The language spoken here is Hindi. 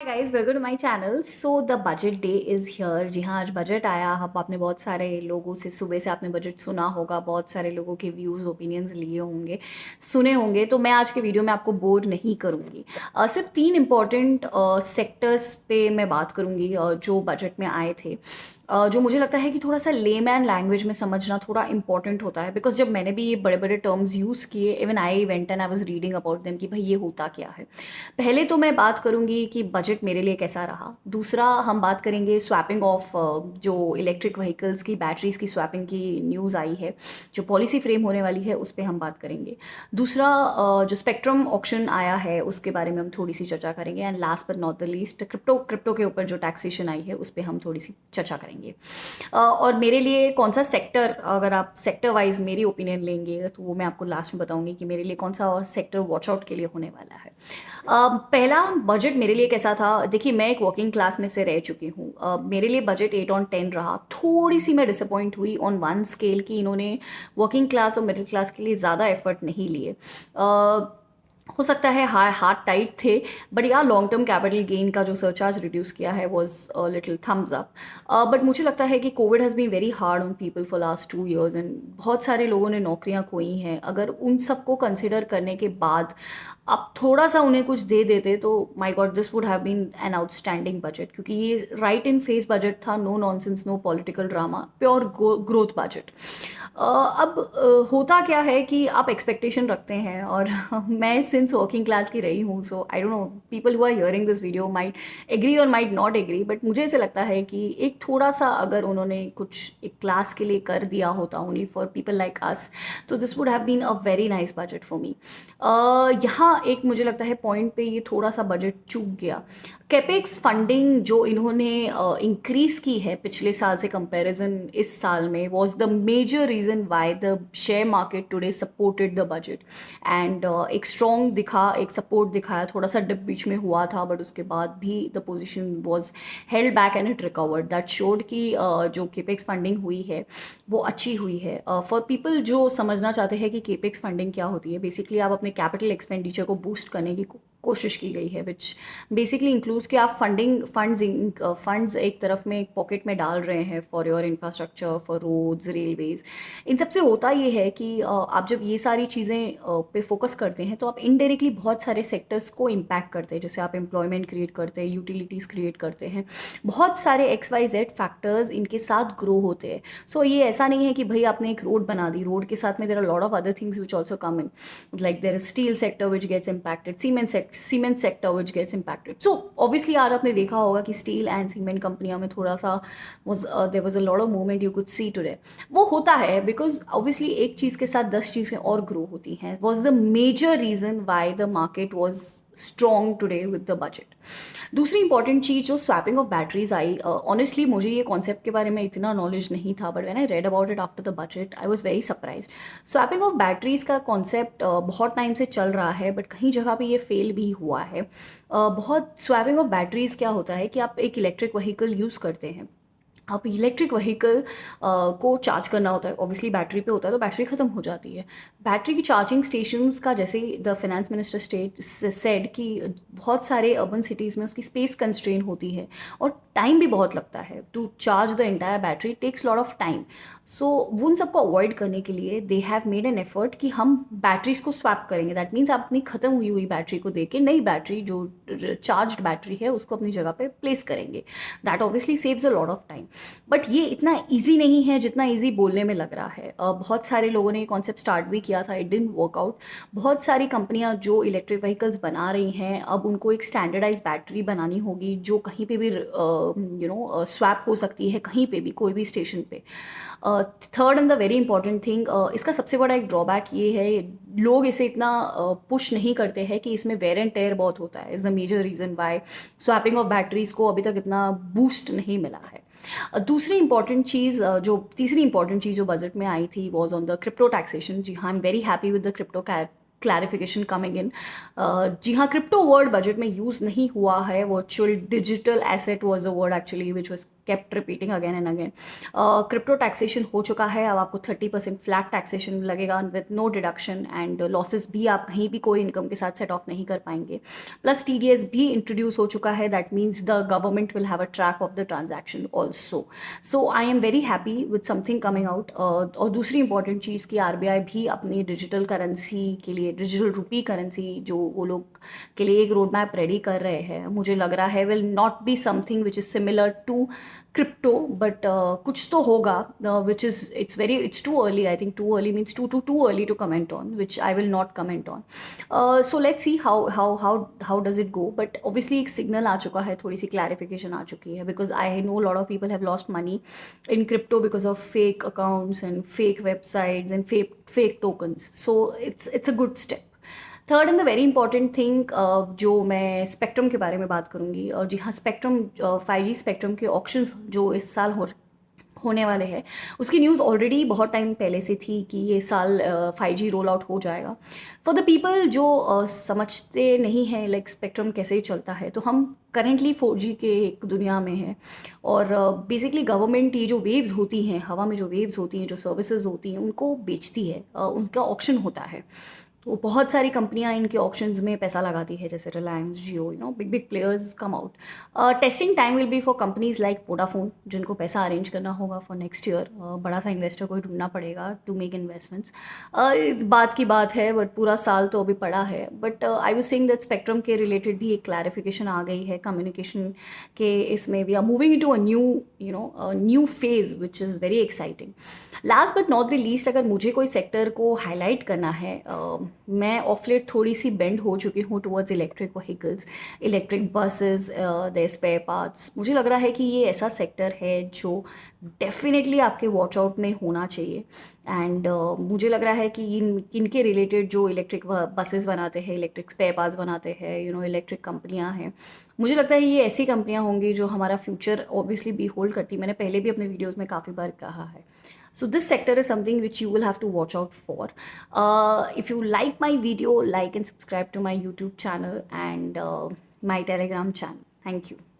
Guys welcome to my channel. So the budget day is here. जी हाँ, आज बजट आया। अब आपने बहुत सारे लोगों से सुबह से आपने बजट सुना होगा, बहुत सारे लोगों के व्यूज़ ओपिनियंस लिए होंगे, सुने होंगे। तो मैं आज के वीडियो में आपको बोर नहीं करूँगी। सिर्फ तीन इंपॉर्टेंट सेक्टर्स पे मैं बात करूँगी जो बजट में आए थे। जो मुझे लगता है कि थोड़ा सा लेमैन लैंग्वेज में समझना थोड़ा इंपॉर्टेंट होता है, बिकॉज जब मैंने भी ये बड़े बड़े टर्म्स यूज़ किए, even I went and I was reading about them कि भाई ये होता क्या है। पहले तो मैं बात करूंगी कि बजट मेरे लिए कैसा रहा। दूसरा हम बात करेंगे स्वैपिंग ऑफ जो इलेक्ट्रिक व्हीकल्स की बैटरीज की स्वैपिंग की न्यूज़ आई है, जो पॉलिसी फ्रेम होने वाली है, उस पर हम बात करेंगे। दूसरा जो स्पेक्ट्रम ऑक्शन आया है उसके बारे में हम थोड़ी सी चर्चा करेंगे। And last but not the least crypto के ऊपर जो टैक्सेशन आई है उस पर हम थोड़ी सी चर्चा करेंगे। और मेरे लिए कौन सा सेक्टर, अगर आप सेक्टर वाइज मेरी ओपिनियन लेंगे तो वो मैं आपको लास्ट में बताऊंगी कि मेरे लिए कौन सा सेक्टर वॉच आउट के लिए होने वाला है। पहला बजट मेरे लिए कैसा था। देखिए, मैं एक वर्किंग क्लास में से रह चुकी हूँ। मेरे लिए बजट 8/10 रहा। थोड़ी सी मैं डिसअपॉइंट हुई ऑन वन स्केल कि इन्होंने वर्किंग क्लास और मिडिल क्लास के लिए ज़्यादा एफर्ट नहीं लिए। हो सकता है हाथ टाइट थे, बट या लॉन्ग टर्म कैपिटल गेन का जो सरचार्ज रिड्यूस किया है was little thumbs up. But मुझे लगता है कि Covid has been very hard on people for last 2 years and बहुत सारे लोगों ने नौकरियां खोई हैं। अगर उन सबको कंसिडर करने के बाद आप थोड़ा सा उन्हें कुछ दे देते तो my god this would have been an outstanding budget, क्योंकि ये राइट इन फेस बजट था। No nonsense, no political drama, pure growth budget. अब होता क्या है कि आप एक्सपेक्टेशन रखते हैं और मैं सिंस वर्किंग क्लास की रही हूँ, so I don't know people who are hearing this video might agree or might not agree, but मुझे ऐसे लगता है कि एक थोड़ा सा अगर उन्होंने कुछ एक क्लास के लिए कर दिया होता only for people like us, तो this would have been a very nice budget for me. यहाँ एक मुझे लगता है पॉइंट पे ये थोड़ा सा बजट चूक गया। कैपेक्स फंडिंग जो इन्होंने इंक्रीज की है पिछले साल से कंपैरिजन इस साल में was the major reason why the share market today supported the budget. And एक स्ट्रॉन्ग दिखा, एक सपोर्ट दिखाया। थोड़ा सा डिप बीच में हुआ था, बट उसके बाद भी the position was held back and it recovered. That showed कि जो केपेक्स फंडिंग हुई है वो अच्छी हुई है। फॉर पीपल जो समझना चाहते हैं कि केपेक्स फंडिंग क्या होती है, बेसिकली आप अपने कैपिटल एक्सपेंडिचर को बूस्ट करने की कोशिश की गई है, विच बेसिकली इंक्लूड्स कि आप फंड्स एक तरफ में एक पॉकेट में डाल रहे हैं for your infrastructure, for roads, railways. इन सबसे होता ये है कि आप जब ये सारी चीज़ें पे फोकस करते हैं तो आप इनडायरेक्टली बहुत सारे सेक्टर्स को इम्पैक्ट करते हैं। जैसे आप एम्प्लॉयमेंट क्रिएट करते हैं, यूटिलिटीज़ क्रिएट करते हैं, बहुत सारे XYZ फैक्टर्स इनके साथ ग्रो होते हैं। सो ये ऐसा नहीं है कि भाई आपने एक रोड बना दी, रोड के साथ में there are lot of other things which also come in, like there is steel sector which gets impacted, cement sector which gets impacted. So obviously आज आपने देखा होगा कि स्टील एंड सीमेंट कंपनियों में थोड़ा सा there was a lot of movement you could see today. वो होता है बिकॉज ऑब्वियसली एक चीज़ के साथ 10 चीज़ें और ग्रो होती हैं। Was the major reason why the market was strong today with the budget. दूसरी इंपॉर्टेंट चीज़ जो स्वैपिंग ऑफ बैटरीज आई, ऑनेस्टली मुझे ये कॉन्सेप्ट के बारे में इतना नॉलेज नहीं था, but when I read about it after the budget I was very surprise. Swapping of batteries का कॉन्सेप्ट बहुत टाइम से चल रहा है, बट कहीं जगह पे ये फेल भी हुआ है। बहुत स्वैपिंग ऑफ बैटरीज क्या होता है कि आप एक इलेक्ट्रिक व्हीकल यूज़ करते हैं, आप इलेक्ट्रिक व्हीकल को चार्ज करना होता है, ऑब्वियसली बैटरी पे होता है, तो बैटरी ख़त्म हो जाती है। बैटरी की चार्जिंग स्टेशंस का, जैसे द फाइनेंस मिनिस्टर सेड कि बहुत सारे अर्बन सिटीज़ में उसकी स्पेस कंस्ट्रेन होती है और टाइम भी बहुत लगता है to charge the entire battery, takes lot of time. So उन सबको अवॉइड करने के लिए they have made an effort कि हम बैटरीज को स्वैप करेंगे। दैट मीन्स आप अपनी ख़त्म हुई हुई बैटरी को दे के नई बैटरी जो चार्ज बैटरी है उसको अपनी जगह पे प्लेस करेंगे। That obviously saves a lot of time, but ये इतना ईजी नहीं है जितना ईजी बोलने में लग रहा है। बहुत सारे लोगों ने ये कॉन्सेप्ट स्टार्ट भी किया था, इट डिडंट वर्क आउट। बहुत सारी कंपनियां जो इलेक्ट्रिक व्हीकल्स बना रही हैं, अब उनको एक स्टैंडर्डाइज बैटरी बनानी होगी जो कहीं पे भी स्वैप हो सकती है, कहीं पे भी, कोई भी स्टेशन पे। Third and the very important thing, इसका सबसे बड़ा एक ड्रॉबैक ये है, लोग इसे इतना पुश नहीं करते हैं कि इसमें वेयर एंड टेयर बहुत होता है। Is the major reason why swapping of batteries को अभी तक इतना बूस्ट नहीं मिला है। दूसरी इंपॉर्टेंट चीज़ जो तीसरी इंपॉर्टेंट चीज़ जो बजट में आई थी was on the crypto taxation. जी हाँ, I am very happy with the crypto clarification coming in. जी हाँ, क्रिप्टो वर्ड बजट में यूज़ नहीं हुआ है। Virtual digital asset was a word actually which was kept repeating again and again. Crypto taxation हो चुका है, अब आपको 30% फ्लैट टैक्सेशन लगेगा with no deduction, and losses भी आप कहीं भी कोई इनकम के साथ सेट ऑफ नहीं कर पाएंगे. प्लस TDS भी इंट्रोड्यूस हो चुका है, that means the government will have a track of the transaction also. So I am very happy with something coming out. और दूसरी इंपॉर्टेंट चीज़ कि RBI भी अपनी डिजिटल करेंसी के लिए, डिजिटल रुपी करेंसी जो वो लोग के लिए एक रोड मैप रेडी कर रहे हैं, मुझे लग रहा है will not be something which is similar to crypto, but कुछ तो होगा, which is it's too early. I think too early means too early to comment on, which I will not comment on. So let's see how does it go. But obviously एक signal आ चुका है, थोड़ी सी clarification आ चुकी है, because I know a lot of people have lost money in crypto because of fake accounts and fake websites and fake tokens. So it's a good step. Third and the very important thing, जो मैं स्पेक्ट्रम के बारे में बात करूँगी, और जी हाँ, स्पेक्ट्रम 5G स्पेक्ट्रम के ऑक्शंस जो इस साल होने वाले हैं, उसकी न्यूज़ ऑलरेडी बहुत टाइम पहले से थी कि ये साल 5G रोल आउट हो जाएगा. फॉर द पीपल जो समझते नहीं हैं लाइक स्पेक्ट्रम कैसे चलता है, तो हम करेंटली 4G के एक दुनिया में हैं, और बेसिकली गवर्नमेंट ये जो वेव्स होती हैं, हवा में जो वेव्स होती हैं, जो सर्विसेज होती हैं, उनको बेचती है, उनका ऑक्शन होता है. तो बहुत सारी कंपनियां इनके ऑक्शंस में पैसा लगाती है, जैसे Reliance, Jio, big players come out. Testing time will be for companies like Vodafone, जिनको पैसा अरेंज करना होगा फॉर नेक्स्ट ईयर. बड़ा सा इन्वेस्टर को ढूंढना पड़ेगा टू मेक इन्वेस्टमेंट्स. इस बात की बात है, बट पूरा साल तो अभी पड़ा है. But I was saying that spectrum के रिलेटेड भी एक क्लैरिफिकेशन आ गई है कम्युनिकेशन के. इसमें we are moving into a new phase which is very exciting. Last but not the least, अगर मुझे कोई सेक्टर को हाईलाइट करना है, मैं ऑफ लेट थोड़ी सी बेंड हो चुकी हूँ towards electric vehicles, electric buses, the spare parts. मुझे लग रहा है कि ये ऐसा सेक्टर है जो डेफिनेटली आपके वॉच आउट में होना चाहिए. एंड मुझे लग रहा है कि इनके रिलेटेड जो इलेक्ट्रिक बसेस बनाते हैं, इलेक्ट्रिक स्पेयर पार्ट्स बनाते हैं, इलेक्ट्रिक कंपनियां हैं, मुझे लगता है ये ऐसी कंपनियां होंगी जो हमारा फ्यूचर ऑब्वियसली बी होल्ड करती. मैंने पहले भी अपने वीडियोज़ में काफ़ी बार कहा है. So this sector is something which you will have to watch out for. If you like my video, like and subscribe to my YouTube channel and my Telegram channel. Thank you.